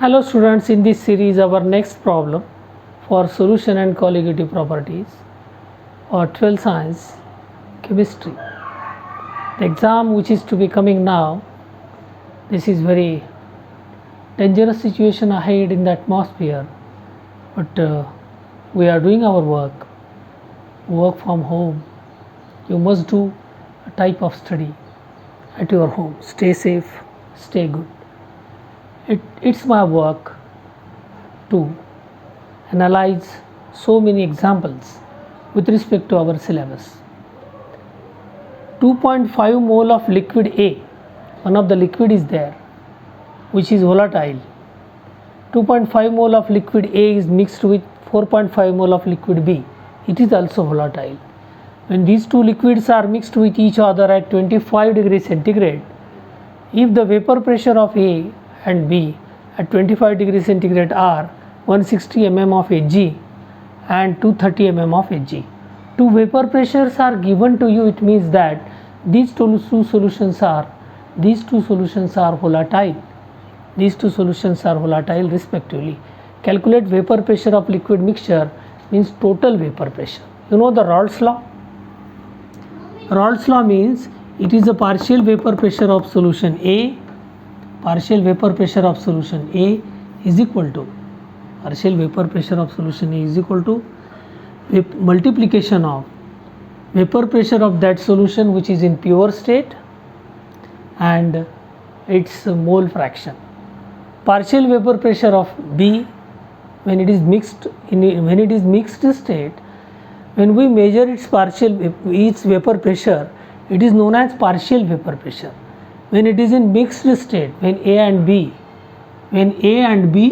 Hello students, in this series our next problem for solution and colligative properties or 12th science chemistry. The exam which is to be coming now, this is very dangerous situation ahead in the atmosphere, but we are doing our work from home. You must do a type of study at your home. Stay safe, stay good. It's my work to analyze so many examples with respect to our syllabus. 2.5 mole of liquid A, one of the liquid is there which is volatile. 2.5 mole of liquid A is mixed with 4.5 mole of liquid B. It is also volatile. When these two liquids are mixed with each other at 25 degrees centigrade, if the vapor pressure of A and B at 25 degrees centigrade are 160 mm of Hg and 230 mm of Hg. Two vapor pressures are given to you. It means that these two solutions are volatile. These two solutions are volatile respectively. Calculate vapor pressure of liquid mixture means total vapor pressure. You know the Raoult's law? Raoult's law means it is the partial vapor pressure of solution A. Partial vapor pressure of solution A is equal to multiplication of vapor pressure of that solution which is in pure state and its mole fraction. Partial vapor pressure of B when it is mixed state, when we measure its vapor pressure, it is known as partial vapor pressure. When it is in mixed state, when A and B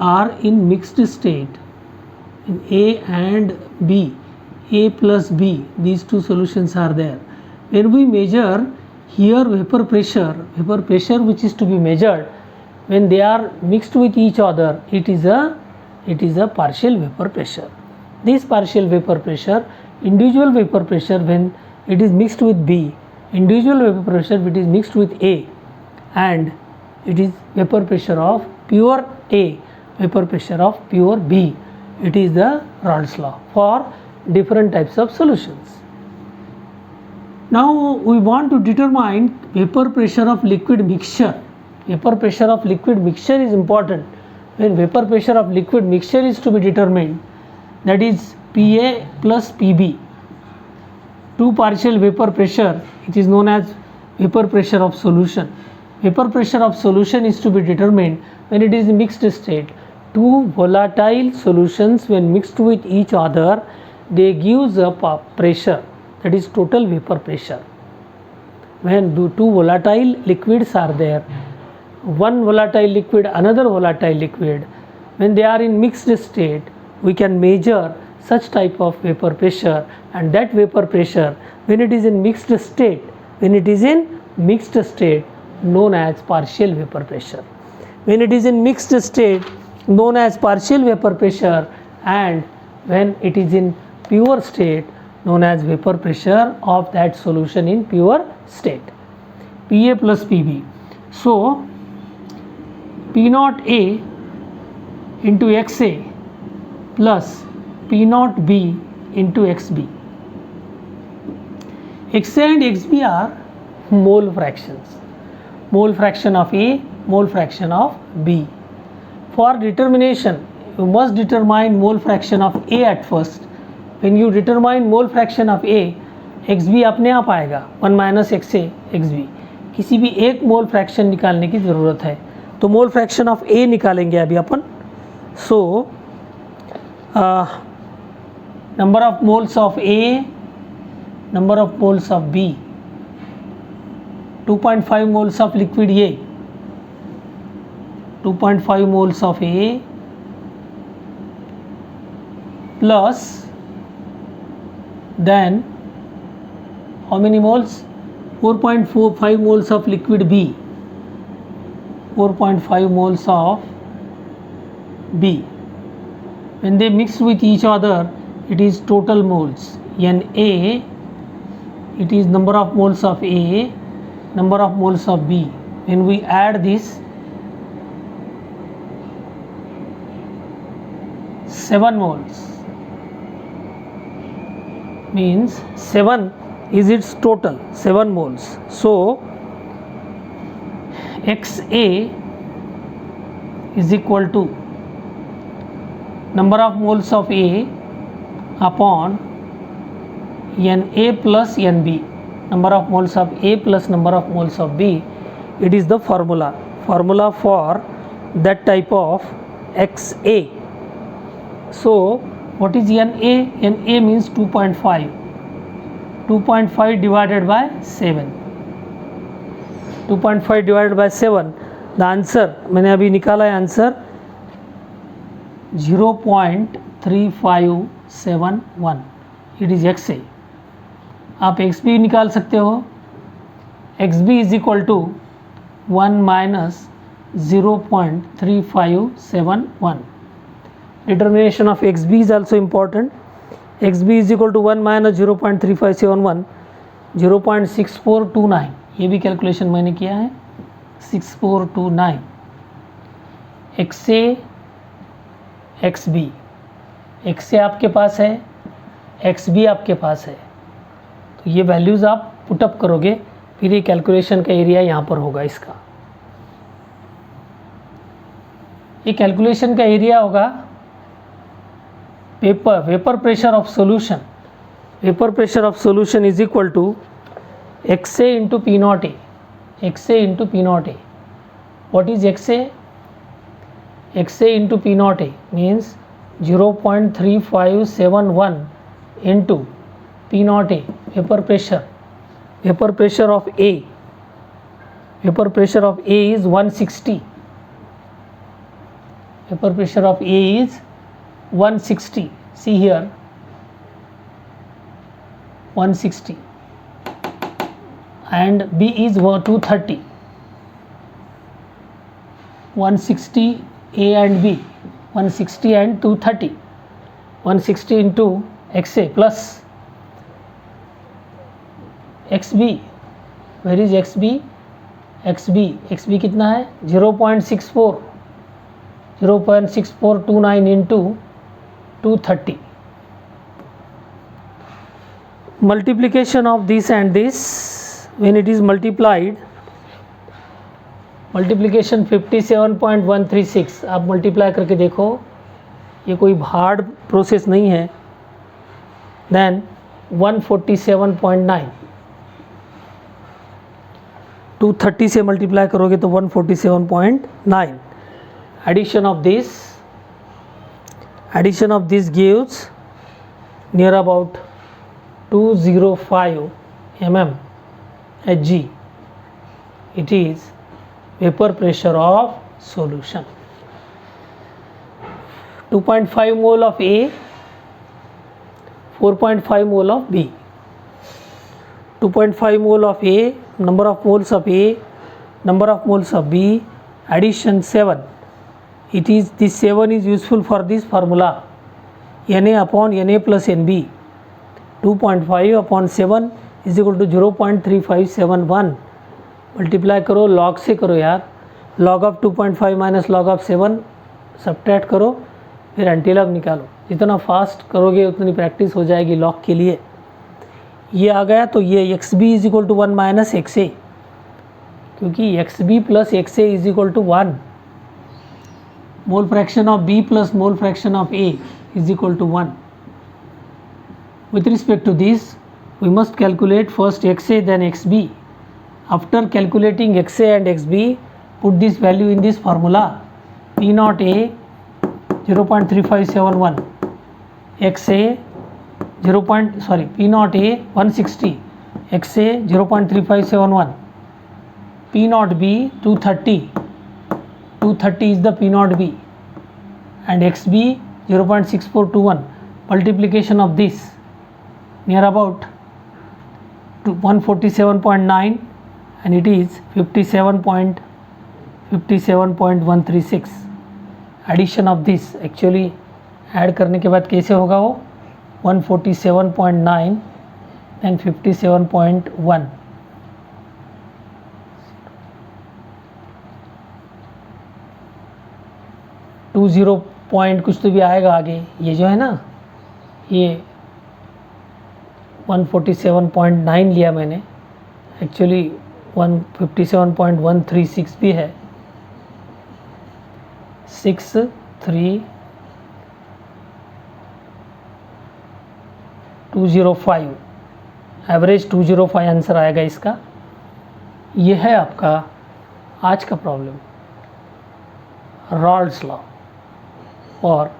are in mixed state, in A and B, A plus B, these two solutions are there. When we measure here vapor pressure which is to be measured, when they are mixed with each other, it is a partial vapor pressure. This partial vapor pressure, individual vapor pressure when it is mixed with B, individual vapor pressure when it is mixed with A, and it is vapor pressure of pure A, vapor pressure of pure B. It is the Raoult's law for different types of solutions. Now we want to determine vapor pressure of liquid mixture. Vapor pressure of liquid mixture is important. When vapor pressure of liquid mixture is to be determined, that is PA plus PB. Two partial vapor pressure, it is known as vapor pressure of solution. Vapor pressure of solution is to be determined when it is in mixed state. Two volatile solutions when mixed with each other, they gives a pressure, that is total vapor pressure. When two volatile liquids are there, one volatile liquid, another volatile liquid, when they are in mixed state, we can measure such type of vapor pressure, and that vapor pressure when it is in mixed state, known as partial vapor pressure. When it is in mixed state, known as partial vapor pressure, and when it is in pure state, known as vapor pressure of that solution in pure state. PA plus PB. So P naught A into XA plus P naught B into XB. XA and XB are mole fractions. Mole fraction of A, mole fraction of B. For determination, you must determine mole fraction of A at first. When you determine mole fraction of A, XB अपने आप आएगा 1 minus XA XB. किसी भी एक mole fraction निकालने की ज़रूरत है, तो मोल फ्रैक्शन ऑफ A निकालेंगे अभी अपन. सो number of moles of A, number of moles of B. 2.5 moles of liquid A, 2.5 moles of A plus then how many moles? 4.45 moles of liquid B, 4.5 moles of B. When they mix with each other, it is total moles. Na, it is number of moles of A, number of moles of B. When we add this, 7 moles, means 7 is its total, 7 moles. So XA is equal to number of moles of A upon Na plus Nb, number of moles of A plus number of moles of B. It is the formula for that type of XA. So what is Na? Na means 2.5. 2.5 divided by 7. 2.5 divided by 7. The answer मैंने अभी निकाला है answer 0.3571. It is XA. आप XB निकाल सकते हो. XB is equal to 1 minus 0.3571. Determination of XB is also important. XB is equal to 1 minus 0.3571, 0.6429. ये भी कैलकुलेशन मैंने किया है. 6429. XA XB. XA आपके पास है, XB आपके पास है, तो ये वैल्यूज़ आप पुटअप करोगे, फिर ये कैलकुलेशन का एरिया यहाँ पर होगा. इसका ये कैलकुलेशन का एरिया होगा vapour pressure of solution. Vapour pressure of solution is equal to XA into P naught A. XA into P naught A. What is XA? XA into P naught A means 0.3571 into P naught A. Vapour pressure of A. Vapour pressure of A is 160. Vapor pressure of A is 160. See here, 160, and B is 230. 160 A and B, 160 and 230. 160 into XA plus XB. Where is XB? XB कितना है? 0.64. 0.6429 into 230. Multiplication of this and this, when it is multiplied, multiplication 57.136. आप multiply करके देखो, ये कोई hard process नहीं है. Then 147.9. 230 से मल्टीप्लाई करोगे तो 147.9. Addition of this gives near about 205 mm Hg. It is vapor pressure of solution. 2.5 mole of A, 4.5 mole of B. 2.5 mole of A, number of moles of A, number of moles of B, addition 7. It is, this 7 is useful for this formula, Na upon Na plus Nb. 2.5 upon 7 is equal to 0.3571. Multiply करो, log से करो यार. Log of 2.5 minus log of 7 subtract करो, फिर antilog निकालो. जितना fast करोगे उतनी प्रैक्टिस हो जाएगी लॉग के लिए. ये आ गया तो ये XB is equal to 1 minus XA, क्योंकि XB plus XA is equal to 1. Mole fraction of B plus mole fraction of A is equal to 1. With respect to this, we must calculate first XA then XB. After calculating XA and XB, put this value in this formula. P naught A 0.3571, XA P naught A 160, XA 0.3571, P naught B 230. 230 is the P naught B, and XB 0.6421. Multiplication of this near about 147.9, and it is 57.136. Addition of this, actually add करने के बाद कैसे होगा वो 147.9 and 57.1. 20 point कुछ तो भी आएगा आगे। ये जो है ना, ये 147.9 लिया मैंने, एक्चुअली 157.136 भी है। 63205 एवरेज 205 आंसर आएगा इसका। ये है आपका आज का problem, Raoult's law, or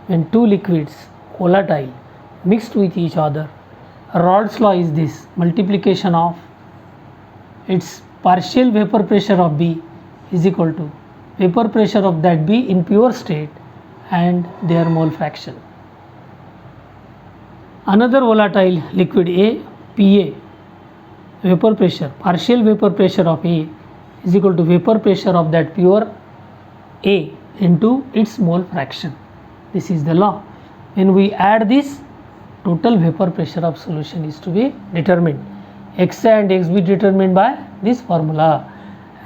when two liquids volatile mixed with each other, Raoult's law is this: multiplication of its partial vapor pressure of B is equal to vapor pressure of that B in pure state and their mole fraction. Another volatile liquid A, Pa, vapor pressure, partial vapor pressure of A is equal to vapor pressure of that pure A into its mole fraction. This is the law. When we add this, total vapor pressure of solution is to be determined. Xa and Xb determined by this formula,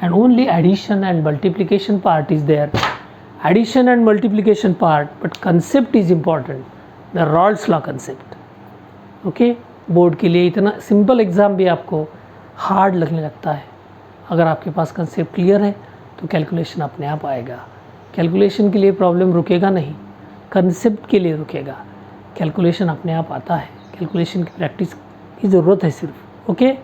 and only addition and multiplication part is there. Addition and multiplication part, but concept is important, the Raoult's law concept. Okay, board के लिए इतना simple exam भी आपको hard लगने लगता है। अगर आपके पास कंसेप्ट क्लियर है तो कैलकुलेशन अपने आप आएगा। कैलकुलेशन के लिए प्रॉब्लम रुकेगा नहीं, कंसेप्ट के लिए रुकेगा। कैलकुलेशन अपने आप आता है, कैलकुलेशन की प्रैक्टिस की ज़रूरत है सिर्फ। ओके।